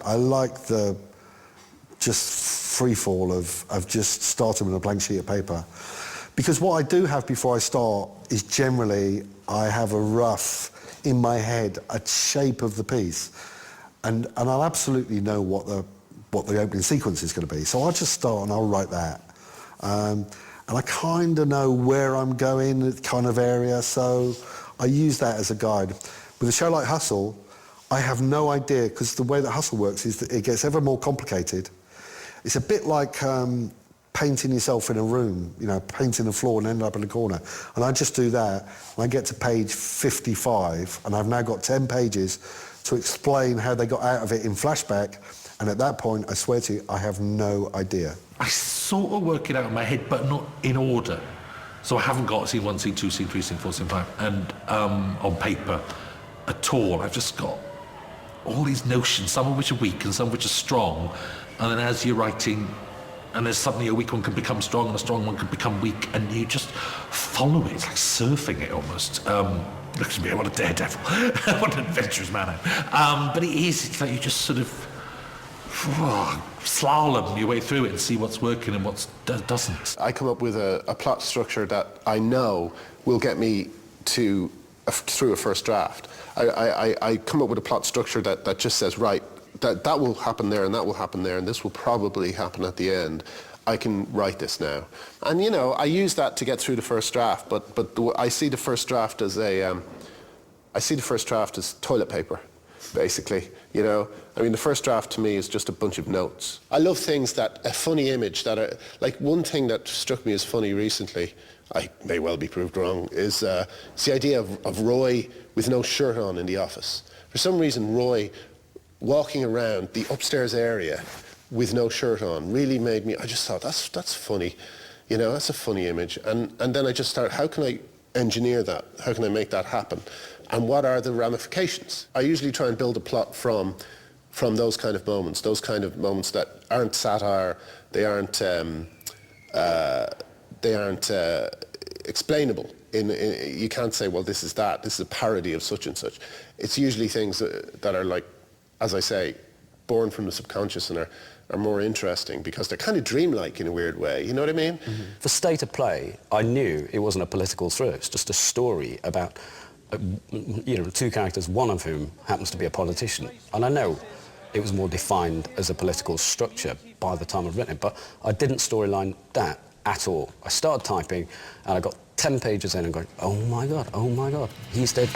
I like the just free fall of just starting with a blank sheet of paper. Because what I do have before I start is generally I have a rough, in my head, a shape of the piece. And I'll absolutely know what the opening sequence is going to be. So I'll just start and I'll write that. And I kind of know where I'm going, the kind of area, so I use that as a guide. With a show like Hustle, I have no idea, because the way that Hustle works is that it gets ever more complicated. It's a bit like painting yourself in a room, you know, painting the floor and end up in a corner. And I just do that, and I get to page 55, and I've now got 10 pages to explain how they got out of it in flashback, and at that point, I swear to you, I have no idea. I sort of work it out in my head, but not in order. So I haven't got scene 1, scene 2, scene 3, scene 4, scene 5, and on paper at all. I've just got all these notions, some of which are weak and some of which are strong, and then as you're writing, and there's suddenly a weak one can become strong and a strong one can become weak, and you just follow it. It's like surfing it almost. Look at me, what a daredevil. What an adventurous man I am. But it is, it's like you just sort of slalom your way through it and see what's working and what doesn't. I come up with a plot structure that I know will get me through a first draft. I come up with a plot structure that just says, right, that will happen there and that will happen there and this will probably happen at the end. I can write this now. And, you know, I use that to get through the first draft, but I see the first draft as toilet paper, basically, you know. I mean, the first draft to me is just a bunch of notes. I love things that, a funny image that are, like one thing that struck me as funny recently, I may well be proved wrong, is it's the idea of Roy with no shirt on in the office. For some reason, Roy walking around the upstairs area with no shirt on really made me, I just thought, that's funny. You know, that's a funny image. And then I just started, how can I engineer that? How can I make that happen? And what are the ramifications? I usually try and build a plot from those kind of moments that aren't satire, they aren't explainable. You can't say, well, this is a parody of such and such. It's usually things that are like, as I say, born from the subconscious and are more interesting because they're kind of dreamlike in a weird way, you know what I mean? Mm-hmm. For state of play, I knew it wasn't a political thriller, it's just a story about, you know, two characters, one of whom happens to be a politician. And I know it was more defined as a political structure by the time I'd written it, but I didn't storyline that at all. I started typing and I got 10 pages in and going, oh my God, he's dead.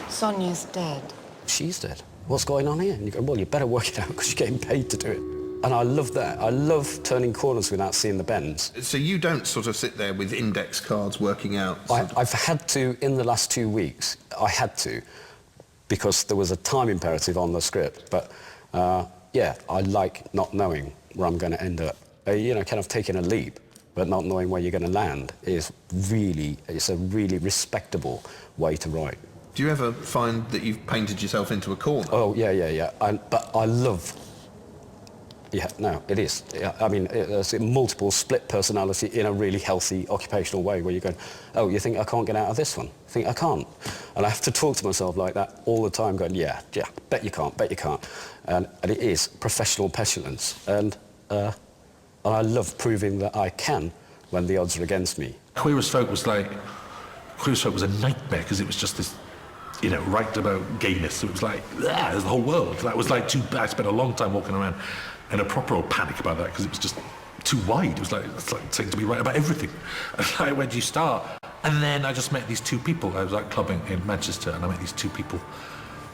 Sonia's dead. She's dead. What's going on here? And you go, well, you better work it out because you're getting paid to do it. And I love that. I love turning corners without seeing the bends. So you don't sort of sit there with index cards working out? I've had to, in the last 2 weeks, I had to, because there was a time imperative on the script. But, yeah, I like not knowing where I'm going to end up. You know, kind of taking a leap, but not knowing where you're going to land it's a really respectable way to write. Do you ever find that you've painted yourself into a corner? Oh, yeah. But I love... Yeah, no, it is. I mean, it's a multiple split personality in a really healthy occupational way where you're going, oh, you think I can't get out of this one? I think I can't. And I have to talk to myself like that all the time going, yeah, bet you can't. And it is professional petulance. And I love proving that I can when the odds are against me. Queer as Folk was a nightmare because it was just this, you know, right about gayness. So it was like, there's the whole world. That was like too bad. I spent a long time walking around in a proper old panic about that because it was just too wide. It was like, it's like saying to be right about everything. And like, where do you start? And then I just met these two people. I was like clubbing in Manchester and I met these two people,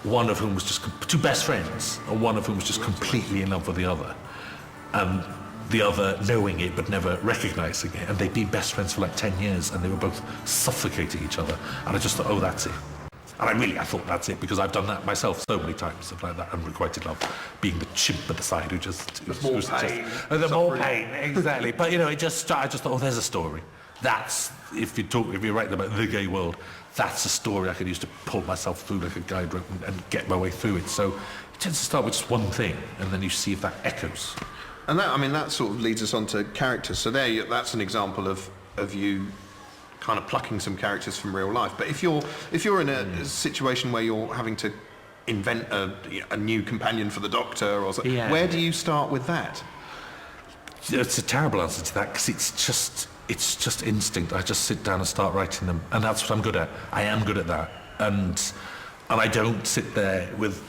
one of whom was just two best friends, and one of whom was just completely in love with the other. And the other knowing it but never recognising it, and they'd been best friends for like 10 years and they were both suffocating each other, and I just thought, oh, that's it. And I thought that's it because I've done that myself so many times, stuff like that, unrequited love, being the chimp at the side who just... The more pain. More pain, exactly. But, you know, I just thought, oh, there's a story. That's, if you're writing about the gay world, that's a story I could use to pull myself through like a guide rope and get my way through it. So it tends to start with just one thing, and then you see if that echoes. And that sort of leads us on to characters. So that's an example of you kind of plucking some characters from real life. But if you're in a situation where you're having to invent a new companion for the Doctor or something. Yeah. Where do you start with that? It's a terrible answer to that because it's just instinct. I just sit down and start writing them, and that's what I'm good at. I am good at that, and I don't sit there with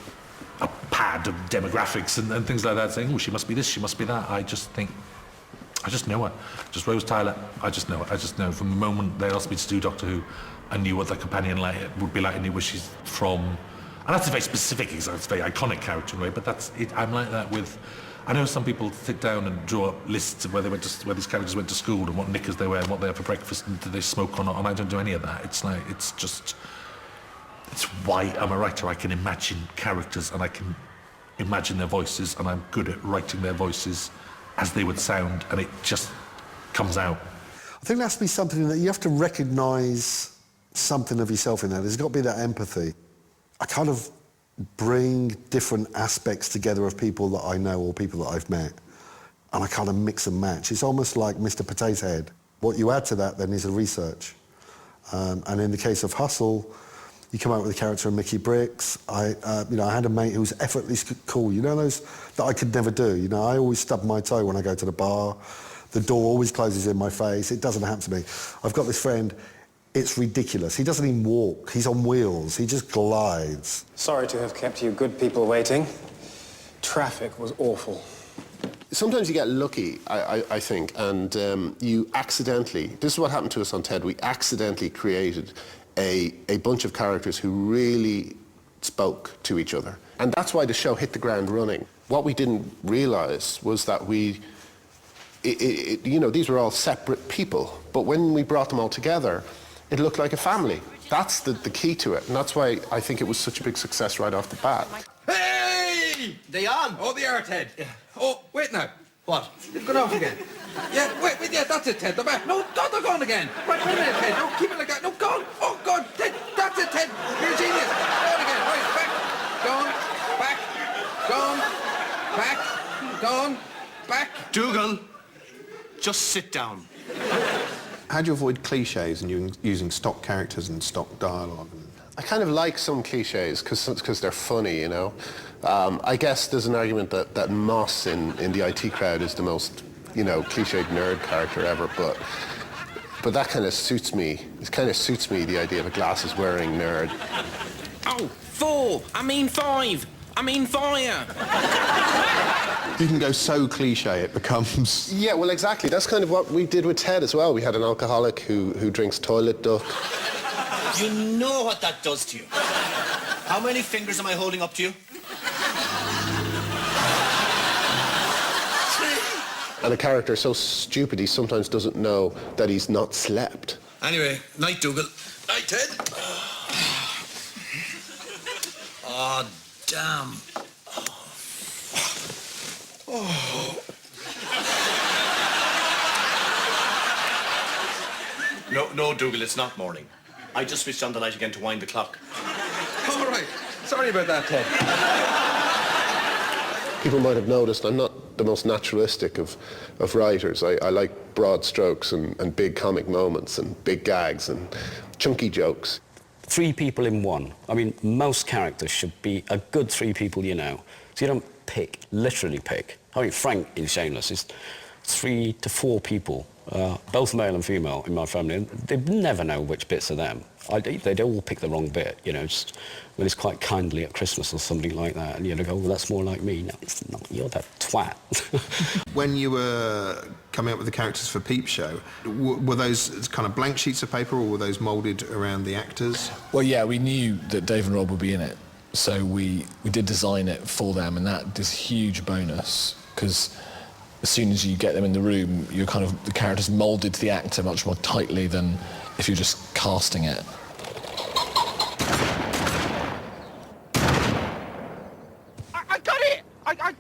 a pad of demographics and things like that saying, oh, she must be this, she must be that. I just know her. Just Rose Tyler, I just know her. I just know from the moment they asked me to do Doctor Who, I knew what the companion would be like, I knew where she's from. And that's a very specific example, it's a very iconic character in a way, but that's it. I'm like that with... I know some people sit down and draw up lists of where these characters went to school and what knickers they wear and what they have for breakfast and do they smoke or not, and I don't do any of that. It's why I'm a writer. I can imagine characters and I can imagine their voices, and I'm good at writing their voices as they would sound, and it just comes out. I think there has to be something that you have to recognise something of yourself in there. There's got to be that empathy. I kind of bring different aspects together of people that I know or people that I've met, and I kind of mix and match. It's almost like Mr. Potato Head. What you add to that then is a research. And in the case of Hustle, you come out with the character of Mickey Briggs. I had a mate who was effortlessly cool. You know those that I could never do. You know, I always stub my toe when I go to the bar. The door always closes in my face. It doesn't happen to me. I've got this friend. It's ridiculous. He doesn't even walk. He's on wheels. He just glides. Sorry to have kept you good people waiting. Traffic was awful. Sometimes you get lucky, I think, and you accidentally... This is what happened to us on TED. We accidentally created a bunch of characters who really spoke to each other. And that's why the show hit the ground running. What we didn't realise was that these were all separate people. But when we brought them all together, it looked like a family. That's the key to it. And that's why I think it was such a big success right off the bat. Hey! They on? Oh, the are, Ted. Oh, wait now. What? They've gone off again. Yeah, wait, yeah, that's it, Ted. They're back. No, God, they're gone again. Right, wait a minute, Ted. No, keep it like that. No, gone. Oh, God, Ted, that's it, Ted. You're a genius. Gone again. Right, back. Gone. Back. Dougal, just sit down. How do you avoid cliches and using stock characters and stock dialogue? I kind of like some cliches because they're funny, you know. I guess there's an argument that Moss in the IT Crowd is the most, cliched nerd character ever, but that kind of suits me. It kind of suits me, the idea of a glasses-wearing nerd. Oh, 4. I mean 5. I mean fire. You can go so cliche it becomes... Yeah, well, exactly. That's kind of what we did with Ted as well. We had an alcoholic who drinks toilet duck. You know what that does to you. How many fingers am I holding up to you? And a character so stupid he sometimes doesn't know that he's not slept. Anyway, night, Dougal. Night, Ted. Oh, damn. Oh. No, Dougal, it's not morning. I just switched on the light again to wind the clock. All right. Sorry about that, Ted. People might have noticed I'm not the most naturalistic of writers. I like broad strokes and big comic moments and big gags and chunky jokes. 3 people in one. I mean, most characters should be a good 3 people you know. So you don't literally pick. I mean, Frank in Shameless is 3 to 4 people, both male and female in my family. They never know which bits are them. They'd all pick the wrong bit, just when it's quite kindly at Christmas or something like that, and go, well, that's more like me. No, it's not. You're that twat. When you were coming up with the characters for Peep Show, were those kind of blank sheets of paper, or were those moulded around the actors? Well, yeah, we knew that Dave and Rob would be in it, so we did design it for them, and that is a huge bonus, because as soon as you get them in the room, the character's moulded to the actor much more tightly than if you're just casting it. I got it! I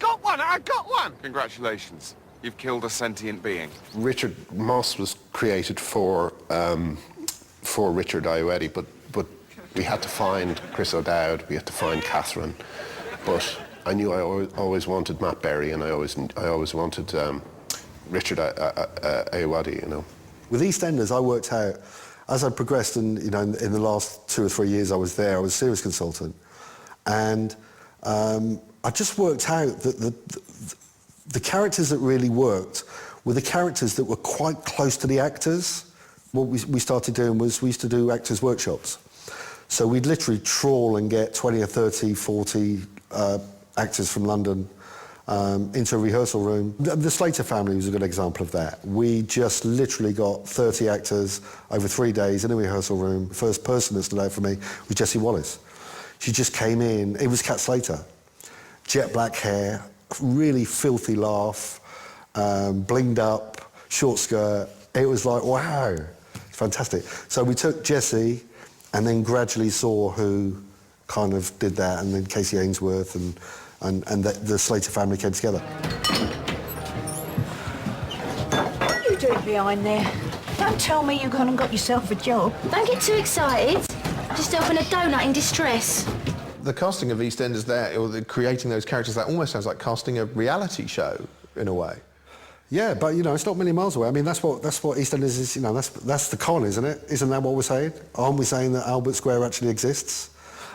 got one! Congratulations. You've killed a sentient being. Richard Moss was created for Richard Ayoade, but we had to find Chris O'Dowd, we had to find Catherine, but I knew I always wanted Matt Berry, and I always wanted Richard Ayoade, With EastEnders, I worked out, as I progressed, and in the last 2 or 3 years I was there, I was a series consultant, And I just worked out that the characters that really worked were the characters that were quite close to the actors. What we started doing was we used to do actors' workshops. So we'd literally trawl and get 20 or 30, 40 actors from London into a rehearsal room. The Slater family was a good example of that. We just literally got 30 actors over 3 days in a rehearsal room. The first person that stood out for me was Jessie Wallace. She just came in, it was Cat Slater. Jet black hair, really filthy laugh, blinged up, short skirt. It was like, wow, fantastic. So we took Jessie and then gradually saw who kind of did that, and then Casey Ainsworth and the Slater family came together. What are you doing behind there? Don't tell me you've gone and got yourself a job. Don't get too excited. Just helping a donut in distress. The casting of EastEnders there, or creating those characters, that almost sounds like casting a reality show, in a way. Yeah, but you know, it's not many miles away. I mean, that's what EastEnders is. You know, that's the con, isn't it? Isn't that what we're saying? Aren't we saying that Albert Square actually exists?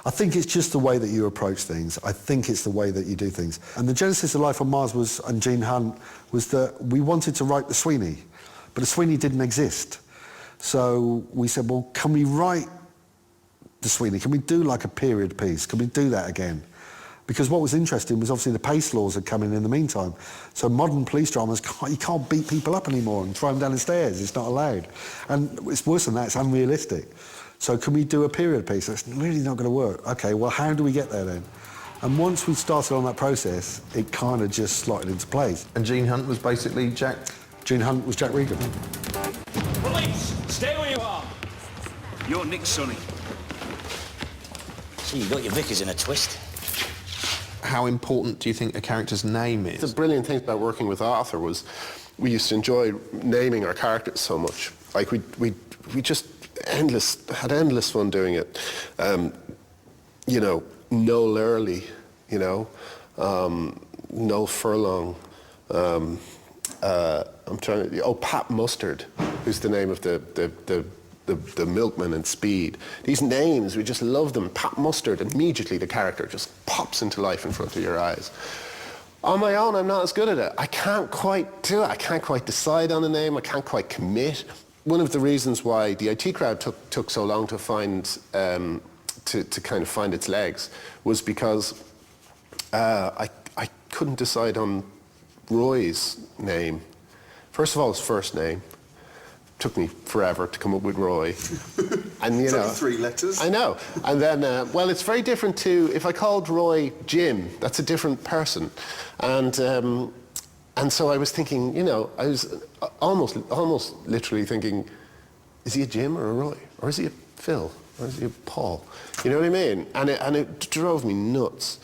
I think it's just the way that you approach things. I think it's the way that you do things. And the genesis of Life on Mars was, and Gene Hunt, was that we wanted to write the Sweeney, but the Sweeney didn't exist. So we said, well, can we write the Sweeney? Can we do like a period piece? Can we do that again? Because what was interesting was obviously the pace laws had come in the meantime. So modern police dramas, you can't beat people up anymore and throw them down the stairs. It's not allowed. And it's worse than that, it's unrealistic. So can we do a period piece? That's really not going to work. Okay, well, how do we get there then? And once we started on that process, it kind of just slotted into place. And Gene Hunt was basically Jack? Gene Hunt was Jack Regan. Police, stay where you are. You're Nick Sonny. So you got your Vickers in a twist. How important do you think a character's name is? The brilliant thing about working with Arthur was we used to enjoy naming our characters so much. Like we just had endless fun doing it. You know, Noel Early, you know, Noel Furlong. I'm trying to. Pat Mustard, who's the name of the milkman in Speed. These names, we just love them. Pat Mustard, immediately the character just pops into life in front of your eyes. On my own, I'm not as good at it. I can't quite do it. I can't quite decide on a name. I can't quite commit. One of the reasons why the IT crowd took so long to find, to kind of find its legs was because I couldn't decide on Roy's name. First of all, his first name. Took me forever to come up with Roy. And you know, only 3 letters. I know. And then, well, it's very different to, if I called Roy Jim, that's a different person. And so I was thinking, you know, I was almost literally thinking, is he a Jim or a Roy? Or is he a Phil? Or is he a Paul? You know what I mean? And it drove me nuts.